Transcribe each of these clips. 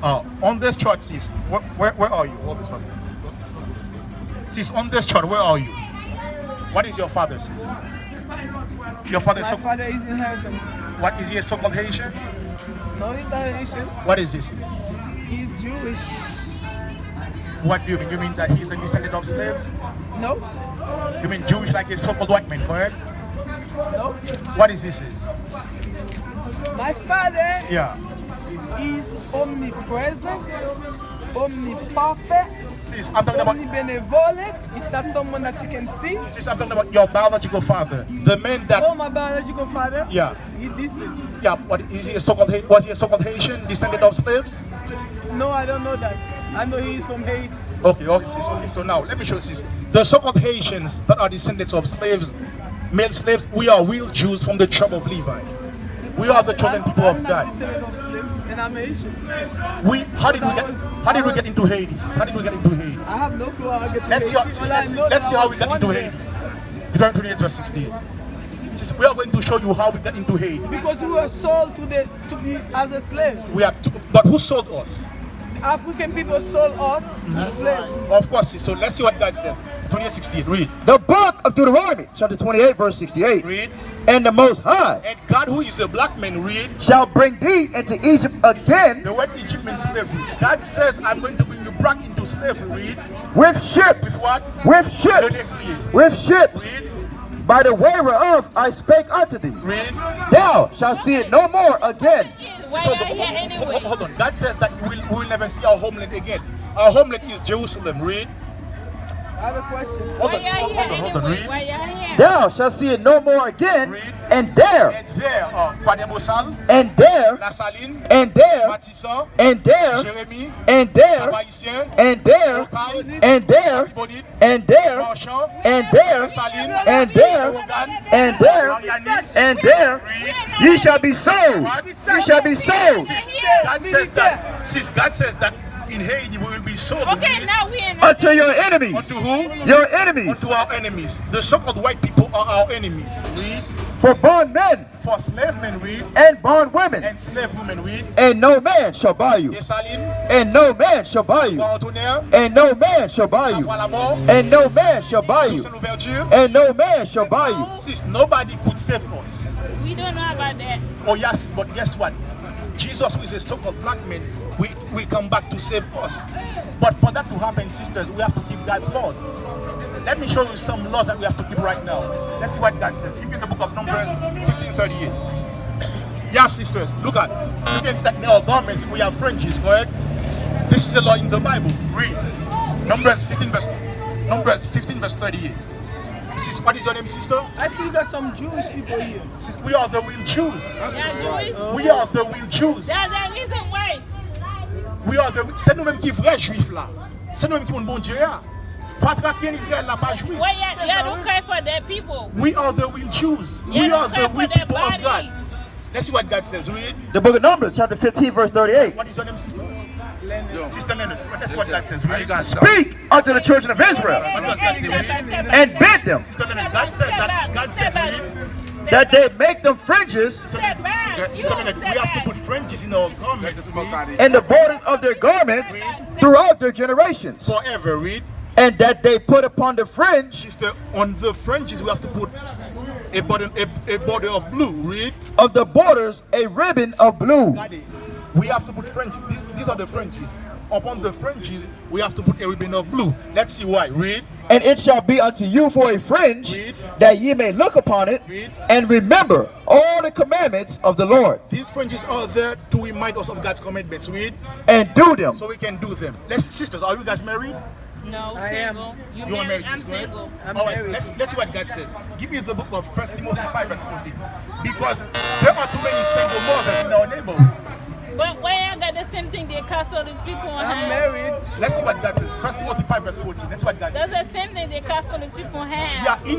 on this chart, sis, where are you? Hold this one. Sis, on this chart, where are you? What is your father, sis? Your father is My father is in heaven. What is he, a so-called Haitian? No, he's not Haitian. What is this? He's Jewish. What do you mean? You mean that he's a descendant of slaves? No. You mean Jewish like a so-called white man, correct? No. What is this? My father Yeah. is omnipresent, omniperfect, Sis, I'm talking about. omnibenevolent. Is that someone that you can see? Sis, I'm talking about your biological father, the man that. Oh, my biological father? Yeah. This is. Yeah. What is he a so-called? Was he a so-called Haitian descendant of slaves? No, I don't know that. I know he is from Haiti. Okay, sis. Okay, so now let me show you, sis. The so-called Haitians that are descendants of slaves, male slaves, we are real Jews from the tribe of Levi. We are the chosen people of God. I'm not descendant of slave, and I'm Haitian. How did we get into Haiti? Sis? How did we get into Haiti? I have no clue how I get to Let's Haiti. see how we got into Haiti. Deuteronomy 28 verse 68. Sis, we are going to show you how we got into Haiti. Because we were sold to be as a slave. But who sold us? African people sold us to slaves. Of course, sis. So let's see what God says. 28:68. Read. The book of Deuteronomy, chapter 28, verse 68. Read. And the Most High And God, who is a black man, read. shall bring thee into Egypt again The word Egypt means slavery. God says, I'm going to bring you back into slavery. Read. with ships. With what? With ships. With ships. Read. By the way whereof I spake unto thee. Read. Thou shalt see it no more again. Hold on. God says that we will never see our homeland again. Our homeland is Jerusalem. Read. I have a question. Hold on. Read. Thou shalt see it no more again. Read. And there, And there, Padebosal, and there, La Saline, and there, Matissan, and there, Jérémy, and there, Haïtien, and there, Okai, and there, Tibonite, and there, Marchand, and there, Saline, and there, Rogan, and there, Yanis. and there, ye shall be sold. Ye shall be sold God says that in Haiti we will be sold. Okay, now we in. unto your enemies. Unto who? Your enemies. Unto our enemies. The so-called white people are our enemies. Read. For bondmen For slave men, read. and bondwomen. And slave women, read. And no man shall buy you. Desaline, And no man shall buy you. Antonnerre, And no man shall buy you. Après la mort, And no man shall buy you. Saint Louverture. And no man shall buy you. Since nobody could save us. We don't know about that. Oh yes, but guess what? Jesus, who is a so-called black man, will come back to save us. But for that to happen, sisters, we have to keep God's laws. Let me show you some laws that we have to keep right now. Let's see what God says. Give me the book of Numbers 15:38. Yes, sisters, look at. You can see that in our garments we have fringes, correct? This is a law in the Bible. Read. Numbers 15 verse 38. What is your name, sister? I see you got some Jewish people here. We are the real Jews. Jewish. We are the real Jews. That's the reason why. We are the. C'est nous-mêmes qui vrais juifs là. C'est nous-mêmes qui sont bon Dieu là. Pas traquer en Israël là, pas juif. Why you don't cry for their people? We are the real Jews. We are the real people of God. Let's see what God says. Read. The book of Numbers, chapter 15, verse 38. What is your name, sister? Leonard. Sister Leonard. That's what God says. Read. Speak unto the children of Israel and bid them Sister Leonard, God says, read. that they make them fringes Sister Leonard, we have to put fringes in our garments. Read. in the borders of their garments throughout their generations. Forever, read. And that they put upon the fringe Sister, on the fringes we have to put a border of blue. Read. of the borders a ribbon of blue. Daddy, we have to put fringes. These are the fringes. Upon the fringes, we have to put a ribbon of blue. Let's see why. Read. And it shall be unto you for a fringe, Read. that ye may look upon it, Read. and remember all the commandments of the Lord, These fringes are there to remind us of God's commandments. Read. and do them. So we can do them. Sisters, are you guys married? No, I am. single. You are married, I'm sister, right? single. I'm All right, married. let's see what God says. Give me the book of 1 Timothy 5 verse 14. Because there are too many single mothers in our neighborhood. But why I got the same thing they cast all the people on I'm hand? married. Let's see what God says. 1 Timothy 5 verse 14. That's what God says. That's the same thing they cast for the people on hand. Yeah,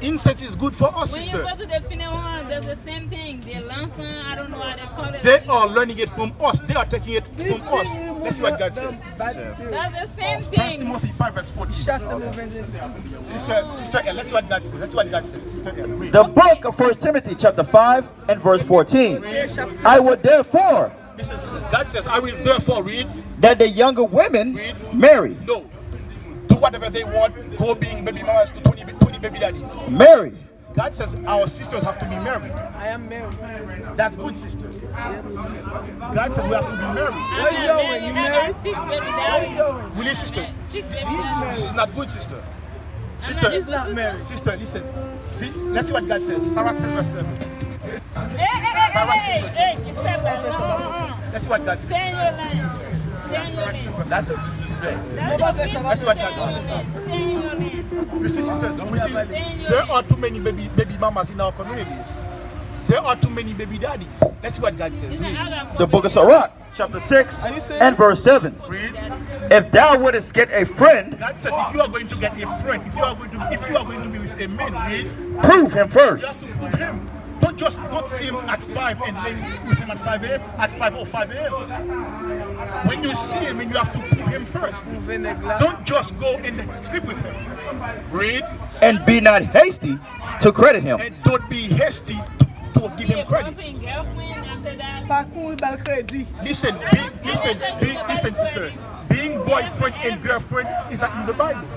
incense is good for us, When you sister. go to the funeral, that's the same thing. They lantern, I don't know how they call it. They are learning it from us. They are taking it This from us. thing remove Let's see what God says. bad spirit. That's the same 1 thing. Timothy 5 verse 14. Shut some events. Sister L, let's see what God says. Let's see what God says. Sister L, read. The book of 1 Timothy chapter 5 and verse 14. I would therefore Listen, sister. God says, I will therefore read. That the younger women marry. No. Do whatever they want. Go being baby mamas to 20 baby daddies. Marry. God says our sisters have to be married. I am married. That's good, sister. God says we have to be married. What you doing? You married? What you doing? Really, sister? This is not good, sister. He's Sister, not married. sister, listen. Let's see what God says. Sarah says verse 7. Hey, you step back. Let's see what God says. Stay in your lane. Stay in your lane. That's it. That's what God says. Stay in your lane. You see, sisters, we see there are too many baby mamas in our communities. There are too many baby daddies. Let's see what God says. Read. The book of Sirach, chapter 6 Are you serious? and verse 7. Read. If thou wouldest get a friend, God says if you are going to get a friend, if you are going to be with a man, read, prove him first. you have to prove him. Don't see him at 5 and then with him at 5 a.m. at 5 or 5 a.m. When you see him, you have to prove him first. Don't just go and sleep with him. Read. And be not hasty to credit him. And don't be hasty to give him credit. Pas cool, bal crédit. Listen, sister. Being boyfriend and girlfriend is not in the Bible.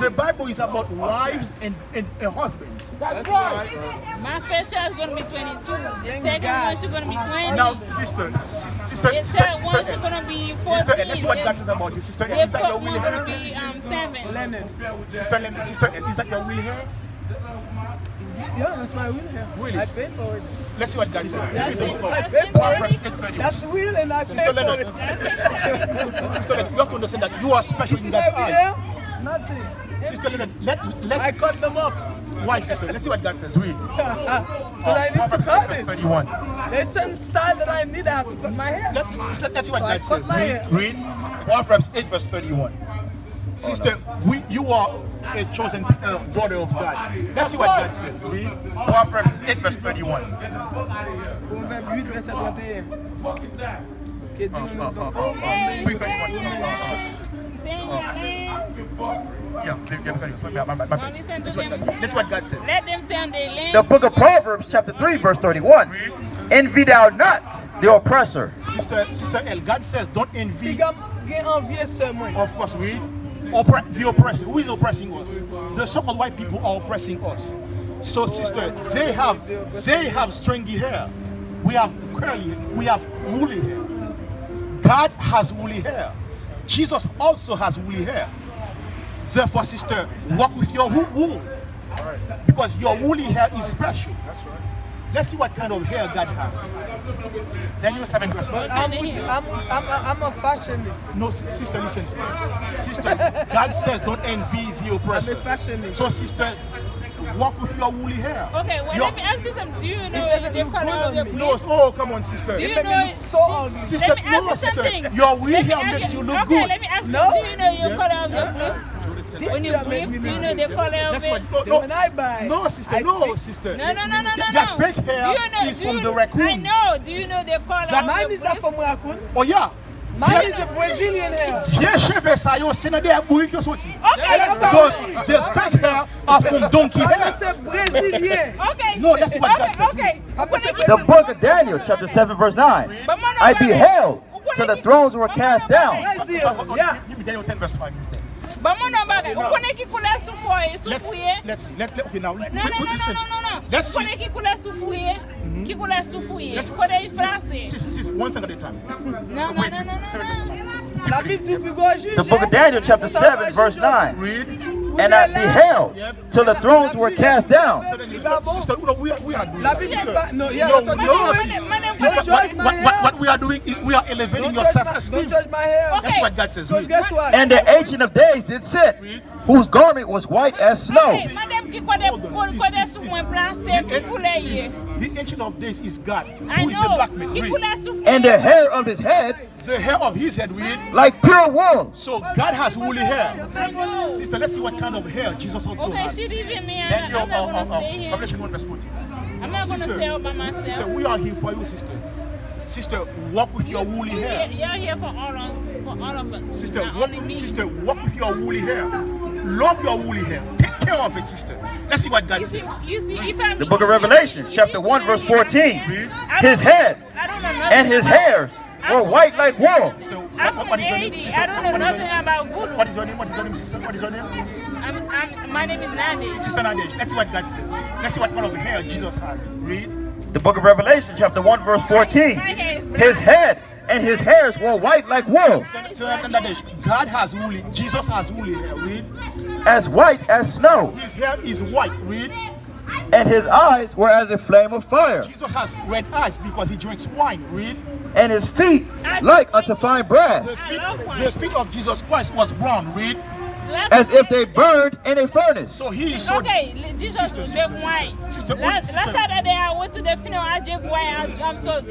The Bible is about wives and husbands. That's right. My first child is going to be 22. The second one, she's going to be 20. Now, sister, The third one, she's going to be 14. sister, and let's see what God says about you, sister. The Is that your fourth will one hair? going to be 7. Leonard. Sister, is that your will hair? Yeah, that's my will here. Really? I paid for it. Let's see what God says. Give me the book I of paid for Proverbs it. 8:30. That's the will and I paid Sister for Leonard, it. sister Leonard, you have to understand that you are special You in see God's my eyes. video? Nothing. Sister Leonard, I let cut them off. why, sister? Let's see what God says. Read. Because I need to Proverbs cut 8, it. verse 31. There's some style that I need. I have to cut my hair. Let's see what So I God cut says. my Read. hair. Read. Proverbs 8, verse 31. Sister, you are a chosen daughter of God. Let's see what God says. Read. Proverbs 8, verse 31. Proverbe 8, verset 31. Que Dieu nous donne. Read verse 1. Yeah, that's what God says. Let them stay on their lane. The book of Proverbs, chapter 3, verse 31. Read. Envy thou not the oppressor. Sister L, God says don't envy. Figam gen envie seulement. Of course, read. The oppressor. Who is oppressing us? The so-called white people are oppressing us. So, sister, they have stringy hair. We have curly. We have woolly hair. God has woolly hair. Jesus also has woolly hair. Therefore, sister, walk with your wool. Because your woolly hair is special. That's right. Let's see what kind of hair God has. Daniel 7 verse 9. I'm a fashionist. No, sister, listen. Sister, God says don't envy the I'm oppressor. a fashionist. So, sister, walk with your woolly hair. Okay, well, let me ask you something. Do you know doesn't the look color good of on your me. No, oh, come on, sister. Do you It know looks so ugly. Sister, let me ask no, you sister. something. Your woolly Let me hair ask makes you look okay, good. let me ask No. you. Do you know your color of your brief? This When you year make brief, me do you look know the color of That's it? what. Then when I buy, No, sister. I No, fix. sister. No. That fake hair Do you know, is do from you- the raccoons. I know. Do you know the color That of Mine your is not brief? from raccoon. Oh, yeah. Mine is a Brazilian hair. Viens cheveux ça yo, c'est dans des bouilles que sorti. Okay, Those fake hair are from donkey I'm hair. a Brazilian. okay. No, that's what God says. Okay. The book of Daniel, chapter 7, verse 9. I beheld till the thrones were cast down. Let's see. Yeah. Yeah. Give me Daniel 10 verse 5 instead. Vamos na baga. O kone ki kule souffouye, souffouye. Let's see. Okay, now. Non. Listen. O Let's see. kone ki kule souffouye, ki kule souffouye. Let's Kone français. Sis, one thing at a time. Non. La Bible dit plus gorgée. The book of Daniel, chapter 7, verse 9. Read. And I beheld till the thrones were cast down. Sister, we are doing. La Bible dit pas. No, yeah. No, that's no, what sis. Don't judge my hair. What we are doing is we are elevating your Don't self-esteem. judge my hair. That's what God says. Because Read. guess what? And the Ancient of Days did sit, whose garment was white as snow. Okay, madame ki kone souffouye français, ki kule ye. The Ancient of Days is God, I who is a black know. man. Ki Read. kule souffouye. And the hair of his head The hair of his head, read. like pure wool. So God has woolly hair. I know. Sister, let's see what kind of hair Jesus also Okay, has. she leaving me. Then I'm not gonna stay here. Revelation 1 verse 14. I'm not gonna stay all by Sister, myself. we are here for you, sister. Sister, walk with your woolly hair. You're here for all of us. Sister, not walk, only me. sister, walk with your woolly hair. Love your woolly hair. Take care of it, sister. Let's see what God You says. see, if I'm The book of Revelation, chapter 1, verse 14. His head I don't know nothing and his about- hairs were white like wool. I'm from Haiti. I don't know nothing about voodoo. What is your name? What is your name, sister? What is your name? My name is Nande. Sister Nadesh. Let's see what God says. Let's see what kind of hair Jesus has. Read. The book of Revelation, chapter 1, verse 14. His head and his hairs were white like wool, Sister Nadesh. God has woolly. Jesus has woolly hair. Read. as white as snow, His hair is white. Read. and his eyes were as a flame of fire, Jesus has red eyes because he drinks wine. Read. and his feet like unto fine brass, The feet of Jesus Christ was brown. Read. as if they burned in a furnace. So he is so. Okay, Jesus will drink wine. Last Saturday I went to the funeral. I drank wine.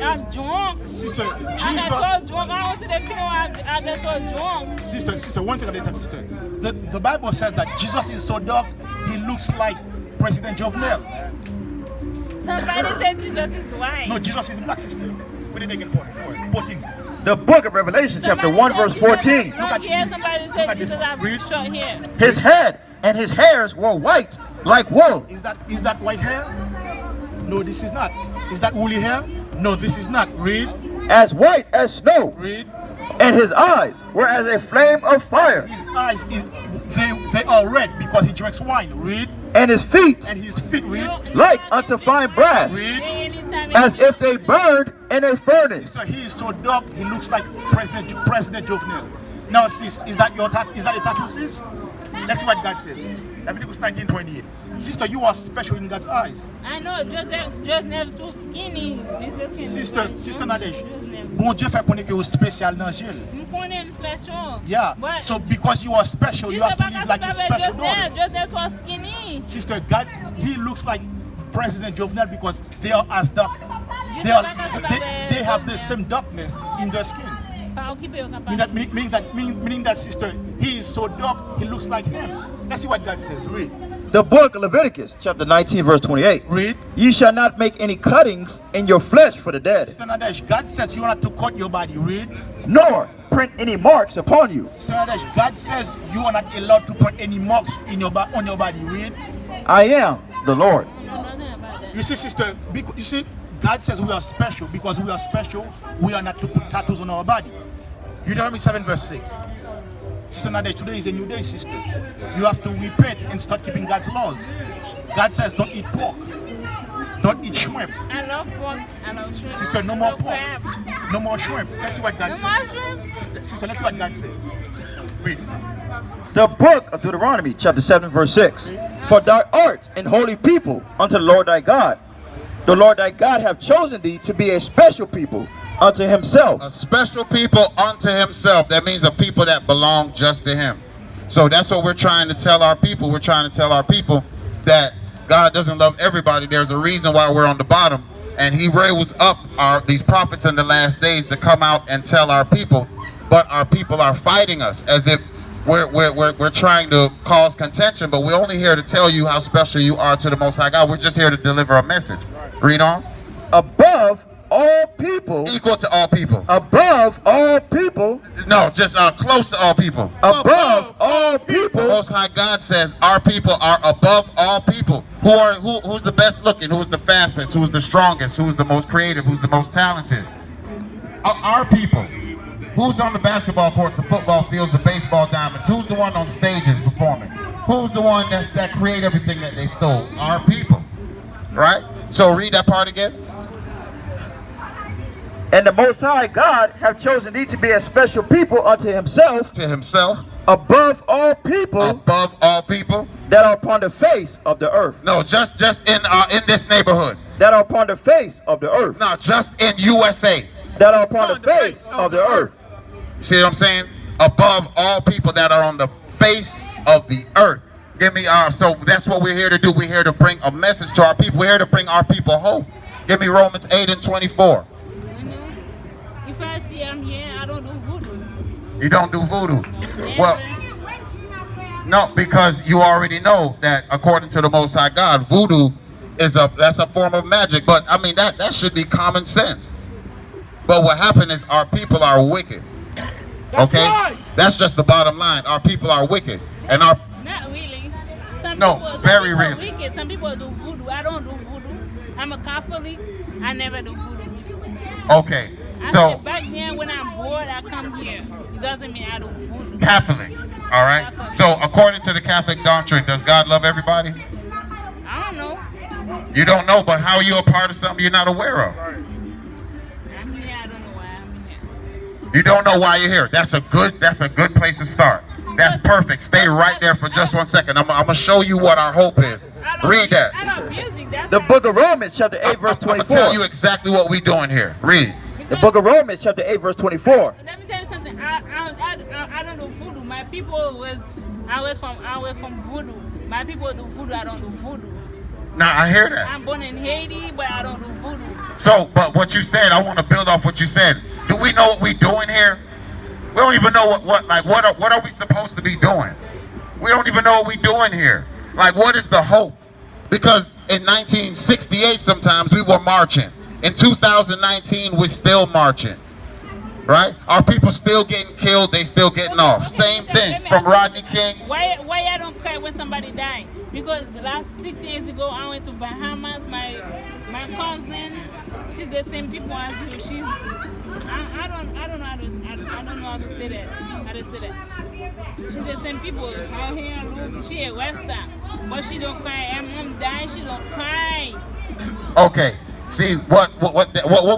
I'm drunk. Sister, I got Jesus. so drunk. I went to the funeral. I got so drunk. Sister, one thing at a time, sister. The Bible says that Jesus is so dark, he looks like President Jovenel. Somebody said Jesus is white. No, Jesus is black, sister. Put it again for 14. The book of Revelation, chapter 1, verse 14. Look at this. Somebody Look said at this. Jesus have Read. short hair. His head and his hairs were white like wool, Is that white hair? No, this is not. Is that woolly hair? No, this is not. Read. as white as snow, Read. and his eyes were as a flame of fire, His eyes they are red because he drinks wine. Read. and his feet And his feet, read. like unto fine brass, Read. as if they burned in a furnace. So he is so dark, he looks like President Jovenel. Now, sis, is that a tattoo, sis? Let's see what God says. Leviticus 19:28. Sister, you are special in God's eyes. I know, Joseph never too skinny. Sister Nadesh, bon Dieu fait connaître que vous spécial dans Gilles. Special. Yeah. But So because you are special, you have to live like a special daughter. Joseph was skinny. Sister, God, he looks like President Jovenel because they are as dark. They have the same darkness in their skin. Meaning that, sister, he is so dark, he looks like him. Let's see what God says. Read. The book of Leviticus, chapter 19, verse 28. Read. Ye shall not make any cuttings in your flesh for the dead, Sister Nadesh, God says you are not to cut your body. Read. nor print any marks upon you. Sister Nadesh, God says you are not allowed to put any marks on your body. Read. I am the Lord. You see, sister, you see, God says we are special. Because we are special, we are not to put tattoos on our body. Deuteronomy 7 verse 6. Sister Nadesh, today is a new day, sister. You have to repent and start keeping God's laws. God says don't eat pork. Don't eat shrimp. I love pork. I love shrimp. Sister, no more pork. No more shrimp. Let's see what God No says. more shrimp. Sister, let's see what God says. Read. The book of Deuteronomy, chapter 7, verse 6. For thou art an holy people unto the Lord thy God. The Lord thy God hath chosen thee to be a special people unto himself. A special people unto himself. That means a people that belong just to him. So that's what we're trying to tell our people. We're trying to tell our people that God doesn't love everybody. There's a reason why we're on the bottom. And he raised up these prophets in the last days to come out and tell our people. But our people are fighting us as if we're trying to cause contention. But we're only here to tell you how special you are to the Most High God. We're just here to deliver a message. Read on. Above all people. Equal to all people. Above all people. No, just close to all people. Above all people. The Most High God says our people are above all people. Who's the best looking? Who's the fastest? Who's the strongest? Who's the most creative? Who's the most talented? Our people. Who's on the basketball courts, the football fields, the baseball diamonds? Who's the one on stages performing? Who's the one that create everything that they stole? Our people. Right? So read that part again. And the Most High God hath chosen thee to be a special people unto himself. To himself. Above all people. Above all people. That are upon the face of the earth. No, just in this neighborhood. That are upon the face of the earth. No, just in USA. That are upon the face of the earth. See what I'm saying? Above all people that are on the face of the earth. Give me so that's what we're here to do. We're here to bring a message to our people. We're here to bring our people hope. Give me Romans 8:24. If I see I'm here, I don't do voodoo. You don't do voodoo. Well, no, because you already know that according to the Most High God, voodoo that's a form of magic. But I mean that should be common sense. But what happened is our people are wicked. Okay? Right. That's just the bottom line. Our people are wicked. And our Not really. Some very people real. Wicked. Some people do voodoo. I don't do voodoo. I'm a Catholic. I never do voodoo before. Okay. I So said back then when I'm bored, I come here. It doesn't mean I do voodoo. Catholic, all right? So according to the Catholic doctrine, does God love everybody? I don't know. You don't know, but how are you a part of something you're not aware of? I'm here. I don't know why I'm here. You don't know why you're here. That's a good place to start. That's perfect. Stay right there for just 1 second. I'm gonna show you what our hope is. Read that. I love music. That's The why- book of Romans, chapter 8, verse I'm gonna 24. tell you exactly what we're doing here. Read. The book of Romans, chapter 8, verse 24. Let me tell you something. I don't do voodoo. My people I was from voodoo. My people do voodoo. I don't do voodoo. Now I hear that. I'm born in Haiti, but I don't do voodoo. So, but what you said, I want to build off what you said. Do we know what we're doing here? We don't even know what are we supposed to be doing? We don't even know what we're doing here. Like, what is the hope? Because in 1968, sometimes we were marching. In 2019, we're still marching. Right? Our people still getting killed, they still getting off. Same thing from Rodney King. Why I don't cry when somebody died? Because last 6 years ago I went to Bahamas. My cousin, she's the same people as you. I don't know how to say that. She's the same people. Her hair look, she a Western, but she don't cry. Her mom died, she don't cry. Okay. See, what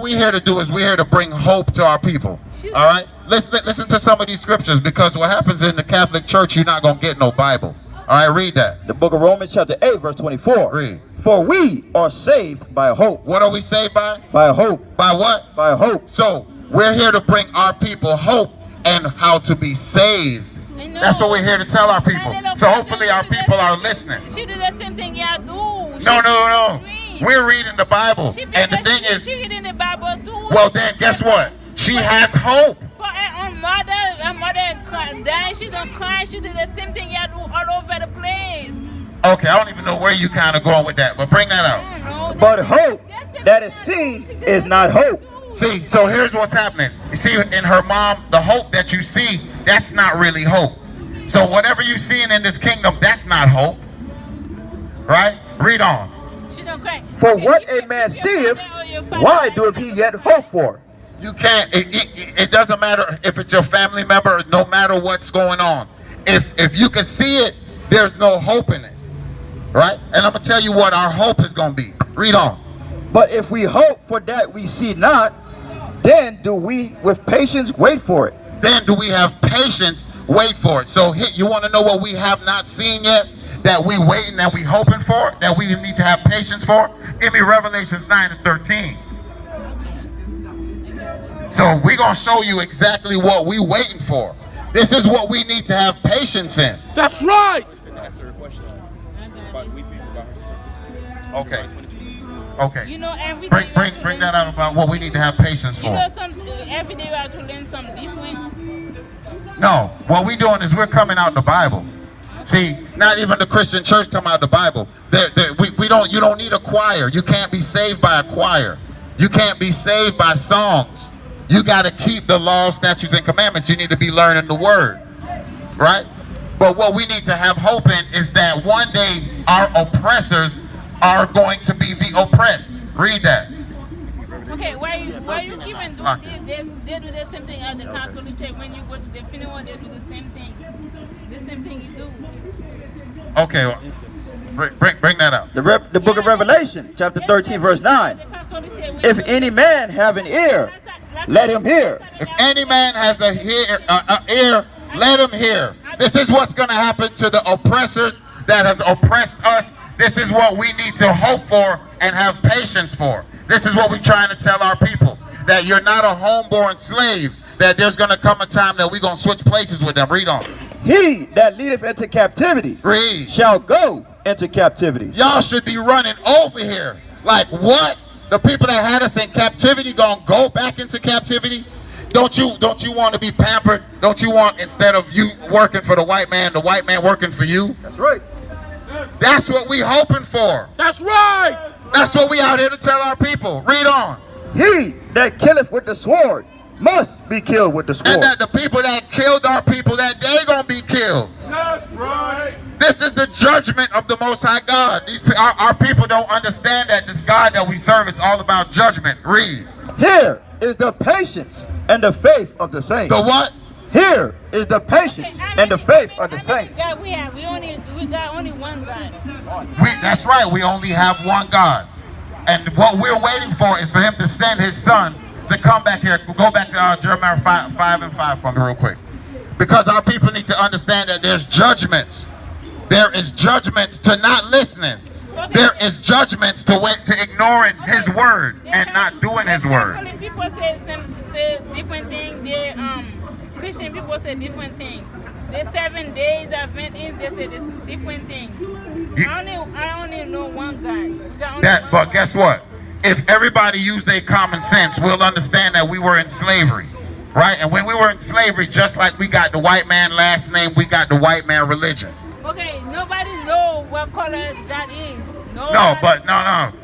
we're here to do is we're here to bring hope to our people. All right? Listen to some of these scriptures, because what happens in the Catholic Church, you're not going to get no Bible. All right, read that. The book of Romans, chapter 8, verse 24. Read. For we are saved by hope. What are we saved by? By hope. By what? By hope. So, we're here to bring our people hope and how to be saved. That's what we're here to tell our people. So hopefully our people are listening. She do the same thing y'all do. No. We're reading the Bible. And the thing is, she reading the Bible too. well then, guess what? She has hope. For her own mother, her mother died, she don't cry. She do the same thing y'all do all over the place. Okay, I don't even know where you kind of going with that, but bring that out. I don't know. But hope that is seen is not hope. See, so here's what's happening. You see, in her mom, the hope that you see, that's not really hope. So whatever you're seeing in this kingdom, that's not hope. Right? Read on. She don't cry. For what a man seeth, why doeth he yet hope for? You can't, it doesn't matter if it's your family member, no matter what's going on. If you can see it, there's no hope in it. Right? And I'm going to tell you what our hope is going to be. Read on. But if we hope for that we see not, then do we with patience wait for it. Then do we have patience wait for it. So you want to know what we have not seen yet, that we waiting, that we hoping for, that we need to have patience for? Give me Revelations 9 and 13. So we're going to show you exactly what we waiting for. This is what we need to have patience in. That's right. Okay. Okay. You know, every Bring day bring that out about what we need to have patience You for. know, every day we have to learn something different. No, what we're doing is we're coming out the Bible. See, not even the Christian church come out the Bible. You don't need a choir. You can't be saved by a choir. You can't be saved by songs. You got to keep the laws, statutes, and commandments. You need to be learning the word, right? But what we need to have hope in is that one day our oppressors are going to be the oppressed. Read that. Okay, why you keeping doing this? They do the same thing at the Catholic Church. When you go to the funeral, they do the same thing. The same thing you do. Okay, well, bring that out. The book of Revelation, chapter 13, verse 9. If any man have an ear, let him hear. If any man has an ear, let him hear. This is what's going to happen to the oppressors that has oppressed us. This is what we need to hope for and have patience for. This is what we're trying to tell our people, that you're not a homeborn slave, that there's going to come a time that we're going to switch places with them. Read on. He that leadeth into captivity shall go into captivity. Y'all should be running over here. Like, what? The people that had us in captivity going to go back into captivity? Don't you want to be pampered? Don't you want, instead of you working for the white man working for you? That's right. That's what we hoping for. That's right. That's what we out here to tell our people. Read on. He that killeth with the sword must be killed with the sword. And that the people that killed our people, that they gonna be killed. That's right. This is the judgment of the Most High God. Our people don't understand that this God that we serve is all about judgment. Read. Hear, is the patience and the faith of the saints. The what? Here is the patience and the faith of the saints. God we have? We got only one God. That's right. We only have one God. And what we're waiting for is for him to send his son to come back here. Go back to Jeremiah 5:5 for me real quick. Because our people need to understand that there's judgments. There is judgments to not listening. There is judgments to ignoring his word and not doing his word. People say different things. Christian people say different things. The 7 days Adventist, they say this different things. I only know one God. But guess what? If everybody used their common sense, we'll understand that we were in slavery, right? And when we were in slavery, just like we got the white man last name, we got the white man religion. Okay, nobody knows what color that is. No.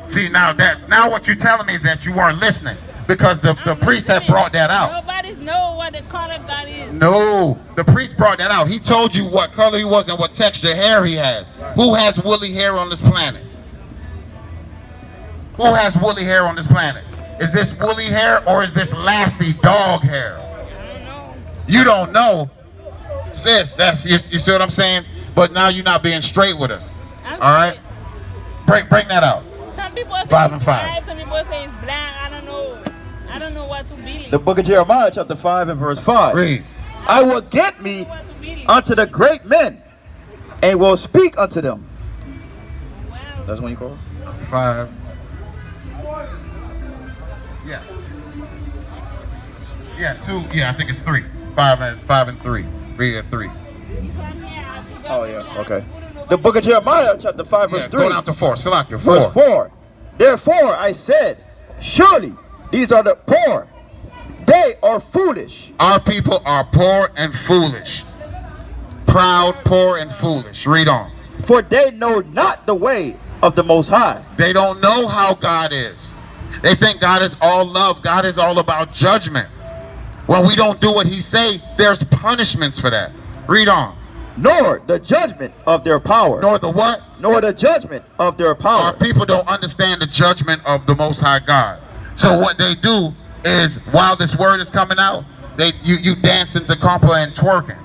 See, now what you're telling me is that you weren't listening, because the priest had brought that out. Nobody knows what the color God is. No, the priest brought that out. He told you what color he was and what texture hair he has. Who has woolly hair on this planet? Who has woolly hair on this planet? Is this woolly hair or is this lassie dog hair? I don't know. You don't know, sis. You see what I'm saying? But now you're not being straight with us. All right, bring that out. Some people say 5 and it's 5. white, some people say it's black. I don't know what to believe. The book of Jeremiah chapter 5 and verse 5. Read. I will get me unto the great men and will speak unto them. Wow. That's when you call it? 5. Yeah. Yeah, 2. Yeah, I think it's 3. 5 and 3. Read at 3. Oh yeah, okay. The book of Jeremiah chapter 5 verse 3. Go down to 4. Salakia, 4. Verse 4. Therefore I said, surely these are the poor. They are foolish. Our people are poor and foolish. Proud, poor, and foolish. Read on. For they know not the way of the Most High. They don't know how God is. They think God is all love. God is all about judgment. When we don't do what he say, there's punishments for that. Read on. Nor the judgment of their power. Nor the what? Nor the judgment of their power. Our people don't understand the judgment of the Most High God. So what they do is, while this word is coming out, you dancing to compa and twerking.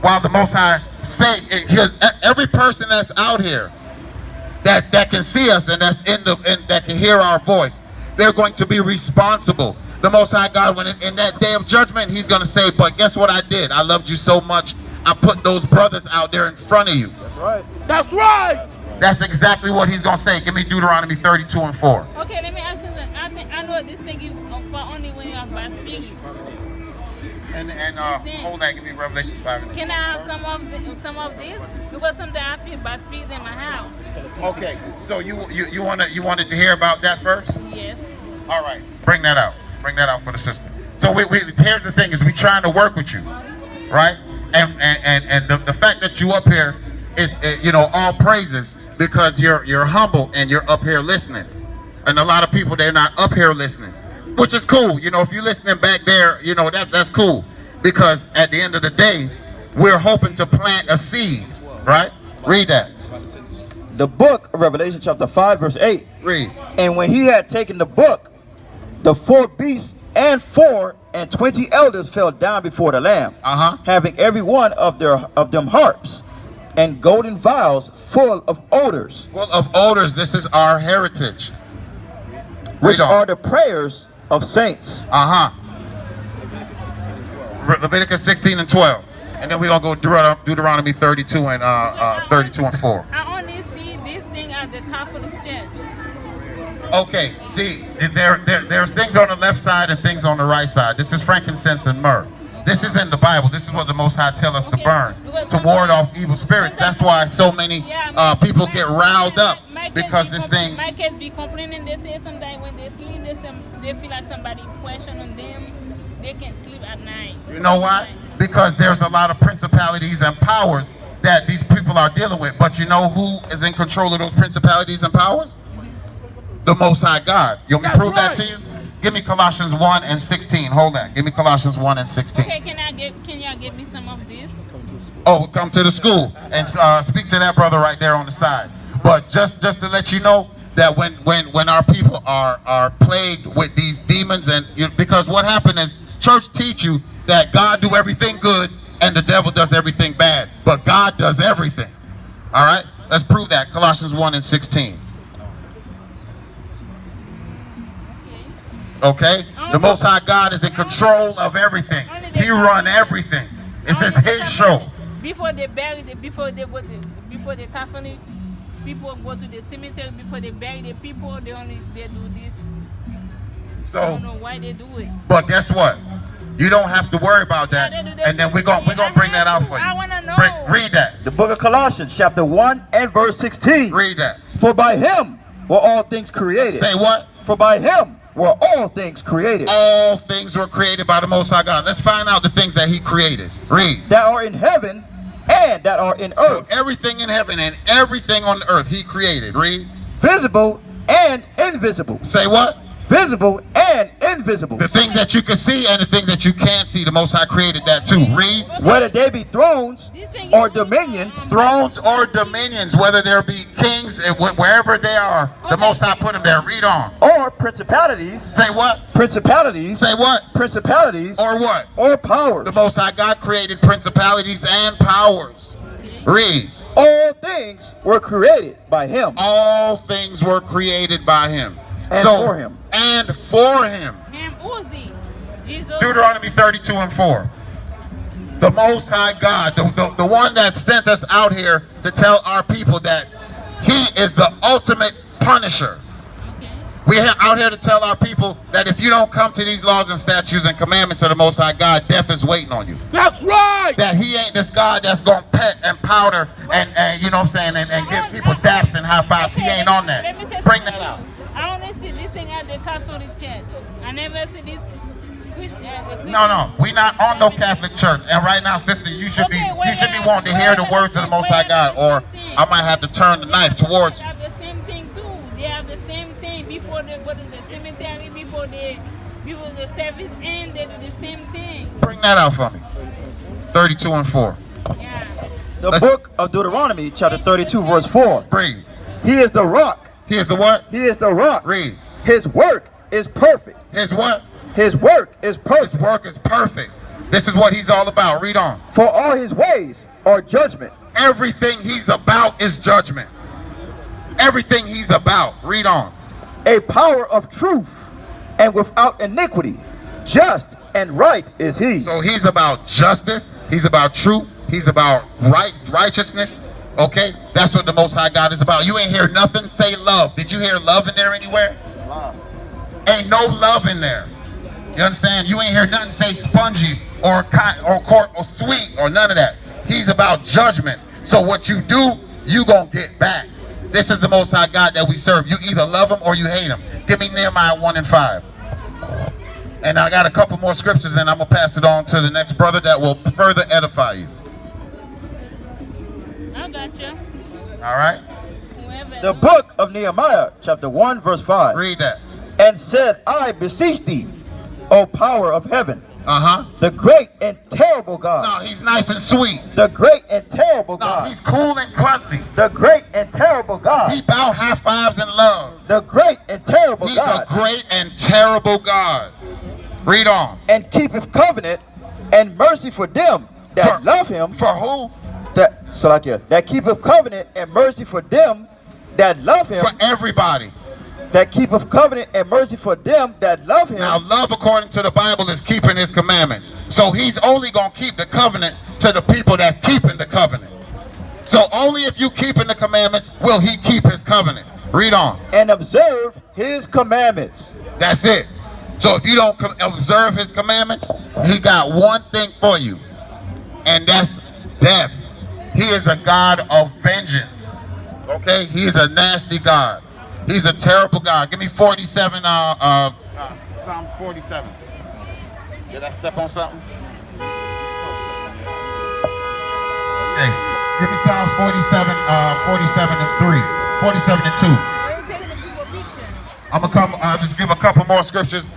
While the Most High say, because every person that's out here that can see us and that's that can hear our voice, they're going to be responsible. The Most High God, when in that day of judgment, he's going to say, but guess what I did? I loved you so much, I put those brothers out there in front of you. That's right. That's right. That's exactly what he's going to say. Give me Deuteronomy 32 and 4. Okay, let me ask you something. I know this thing is for only when you have bad speech. And hold that. Give me Revelation 5 and 8. Can I have some of this? Because sometimes I feel bad speech in my house. Okay, so you wanted to hear about that first? Yes. All right, bring that out. Bring that out for the sister. So here's the thing: is we trying to work with you, right? And the fact that you up here is all praises, because you're humble and you're up here listening. And a lot of people, they're not up here listening, which is cool. If you're listening back there, that's cool, because at the end of the day, we're hoping to plant a seed, right? Read that. The book of Revelation chapter 5 verse 8. Read. And when he had taken the book, the 4 beasts and 24 elders fell down before the Lamb, having every one of them harps and golden vials full of odors. Full of odors. This is our heritage, which are the prayers of saints. Leviticus 16 and 12. And then we're going to go Deuteronomy 32 and 32 and 4. I only see this thing at the Catholic Church. Okay, see, there's things on the left side and things on the right side. This is frankincense and myrrh. This is in the Bible. This is what the Most High tell us to burn, to ward off evil spirits. That's why so many people get riled up, because this thing... My kids be complaining. They say sometimes when they sleep, they feel like somebody questioning them. They can't sleep at night. You know why? Because there's a lot of principalities and powers that these people are dealing with. But you know who is in control of those principalities and powers? The Most High God. You want me to prove that to you? Give me Colossians 1 and 16. Hold that. Give me Colossians 1 and 16. Okay, can y'all give me some of this? Oh, come to the school and speak to that brother right there on the side. But just to let you know that when our people are plagued with these demons, and because what happened is church teach you that God do everything good and the devil does everything bad, but God does everything. All right, let's prove that. Colossians 1:16. Okay, the Most High God is in control of everything. He run everything. It's his show. Before they bury before they Catholic people go to the cemetery, before they bury the people, they do this. So I don't know why they do it. But guess what? You don't have to worry about that. And then we're gonna bring that out for you. I wanna know. Read that. The book of Colossians, chapter 1 and verse 16. Read that. For by him were all things created. Say what? For by him were all things created. All things were created by the Most High God. Let's find out the things that he created. Read. That are in heaven and that are in So earth. everything in heaven and everything on the earth he created. Read. Visible and invisible. Say what? Visible and invisible. The things that you can see and the things that you can't see, the Most High created that too. Read. Whether they be thrones or dominions. Thrones or dominions, whether there be kings, and wherever they are, the Most High put them there. Read on. Or principalities. Say what? Principalities. Say what? Principalities. Or what? Or powers. The Most High God created principalities and powers. Read. All things were created by him. All things were created by him. And for him. And for him. Him Uzi. Jesus. Deuteronomy 32:4. The Most High God, the one that sent us out here to tell our people that he is the ultimate punisher. Okay. We're out here to tell our people that if you don't come to these laws and statutes and commandments of the Most High God, death is waiting on you. That's right. That he ain't this God that's going to pet and powder and you know what I'm saying, and give people daps and high fives. He ain't on that. Bring that out. I only see this thing at the Catholic Church. I never see this Christian. No, we not on no Catholic church. And right now, sister, you should be wanting to hear the words of the Most High God, or I might have to turn the knife towards They you. have the same thing too. They have the same thing before they go to the cemetery, before the service end, they do the same thing. Bring that out for me. 32:4. Yeah. The book of Deuteronomy, chapter 32, verse 4. Read. He is the rock. He is the what? He is the rock. Read. His work is perfect. His what? His work is His perfect. work is perfect. This is what he's all about. Read on. For all his ways are judgment. Everything he's about is judgment. Everything he's about. Read on. A power of truth and without iniquity. Just and right is he. So he's about justice. He's about truth. He's about righteousness. Okay? That's what the Most High God is about. You ain't hear nothing say love. Did you hear love in there anywhere? Ain't no love in there. You understand? You ain't hear nothing say spongy or court or sweet or none of that. He's about judgment. So what you do, you gonna get back. This is the Most High God that we serve. You either love him or you hate him. Give me Nehemiah 1:5. And I got a couple more scriptures, and I'm gonna pass it on to the next brother that will further edify you. I got you. All right? Whoever. The book of Nehemiah, chapter 1, verse 5. Read that. And said, I beseech thee, O power of heaven, the great and terrible God. No, he's nice and sweet. The great and terrible No, God. he's cool and cuddly. The great and terrible God. He bout high fives and love. The great and terrible He's God. a great and terrible God. Read on. And keepeth covenant and mercy for them that love him. For who? That keepeth covenant and mercy for them that love him. For everybody. That keepeth covenant and mercy for them that love him. Now, love according to the Bible is keeping his commandments. So he's only going to keep the covenant to the people that's keeping the covenant. So only if you keeping the commandments will he keep his covenant. Read on. And observe his commandments. That's it. So if you don't observe his commandments, he got one thing for you. And that's death. He is a God of vengeance. Okay? He is a nasty God. He's a terrible God. Give me 47, Psalms 47. Did I step on something? Okay. Give me Psalms 47, 47 and 3. 47 and 2. I'm going to come, just give a couple more scriptures.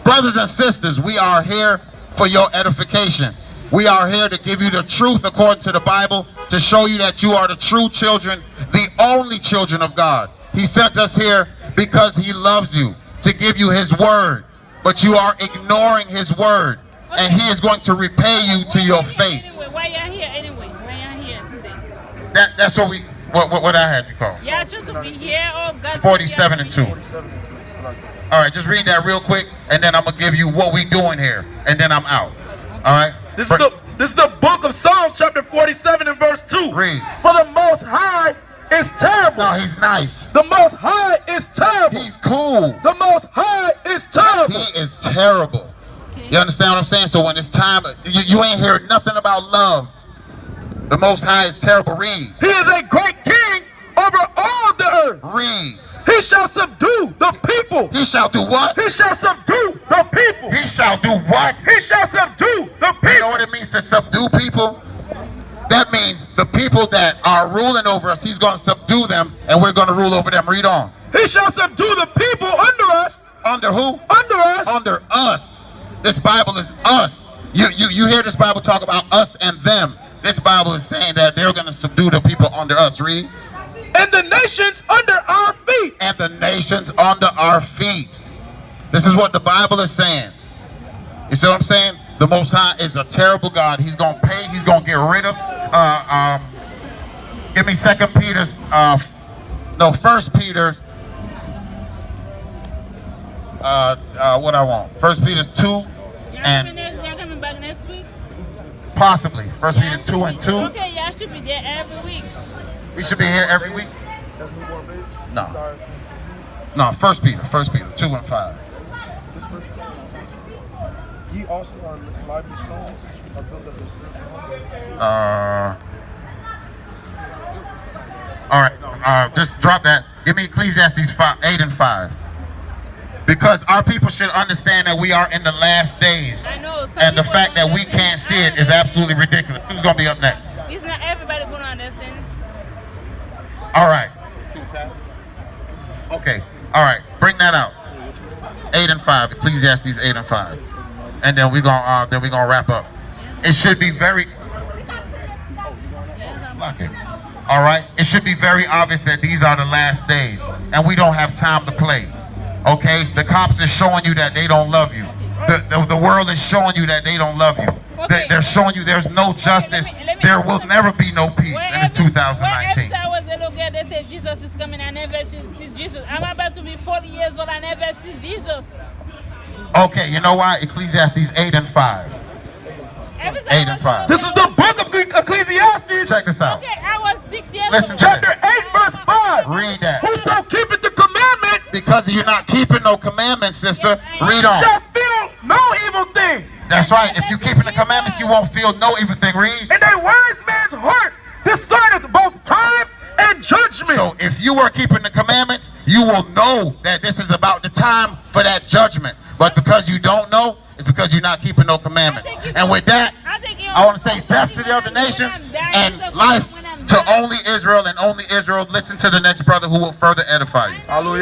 Brothers and sisters, we are here for your edification. We are here to give you the truth according to the Bible, to show you that you are the true children, the only children of God. He sent us here because he loves you, to give you his word. But you are ignoring his word. And he is going to repay you to your face. Anyway, why y'all here anyway? Why y'all here today? That's what what I had you call. Y'all choose to be here or God? 47 and 2. All right, just read that real quick, and then I'm gonna give you what we doing here, and then I'm out. All right. This is the book of Psalms, chapter 47 and verse 2. Read. For the Most High is terrible. No, he's nice. The Most High is terrible. He's cool. The Most High is terrible. He is terrible. You understand what I'm saying? So when it's time, you ain't heard nothing about love. The Most High is terrible. Read. He is a great king over all the earth. Read. He shall subdue the people. He shall do what? He shall subdue the people. He shall do what? He shall subdue the people. You know what it means to subdue people? That means the people that are ruling over us, he's going to subdue them, and we're going to rule over them. Read on. He shall subdue the people under us. Under who? Under us. Under us. This Bible is us. You hear this Bible talk about us and them. This Bible is saying that they're going to subdue the people under us. Read. And the nations under our feet. And the nations under our feet. This is what the Bible is saying. You see what I'm saying? The Most High is a terrible God. He's going to pay. He's going to get rid of. Give me 2 Peter's. 1 Peter's. What I want. 1 Peter's 2. And y'all coming back next week? possibly. 1 Peter 2 and 2. Okay, y'all should be there every week. We should be here every week. That's newborn babes? No. Sorry, No, 1 Peter 2 and 5. this first Ye also are lively stones, are built up the spiritual home. All right, just drop that. Give me Ecclesiastes 8 and 5. Because our people should understand that we are in the last days. I know. And the fact that we can't see it is absolutely ridiculous. Who's going to be up next? It's not everybody going to understand. All right. Okay. All right. Bring that out. 8 and 5. Ecclesiastes 8 and 5. And then we're gonna wrap up. It should be very. All right. It should be very obvious that these are the last days, and we don't have time to play. Okay. The cops are showing you that they don't love you. The world is showing you that they don't love you. They're showing you there's no justice. There will never be no peace. And it's 2019. I was a little girl, they said Jesus is coming. I never see Jesus. I'm about to be 40 years old. I never see Jesus. Okay, you know why? Ecclesiastes 8 and 5. 8 and 5. This is the book of Ecclesiastes. Check this out. Okay, I was 6 years Listen old. to Chapter this. 8, verse 5. Read that. Whoso keepeth the commandment Because you're not keeping no commandments, sister. Read on. shall feel no evil thing. That's right. If you're keeping the commandments, you won't feel no evil thing. Read. And a wise man's heart discerneth both time and judgment. So if you are keeping the commandments, you will know that this is about the time for that judgment. But because you don't know, it's because you're not keeping no commandments. And with that, I want to say death to the other nations and life to only Israel and only Israel. Listen to the next brother who will further edify you. Hallelujah.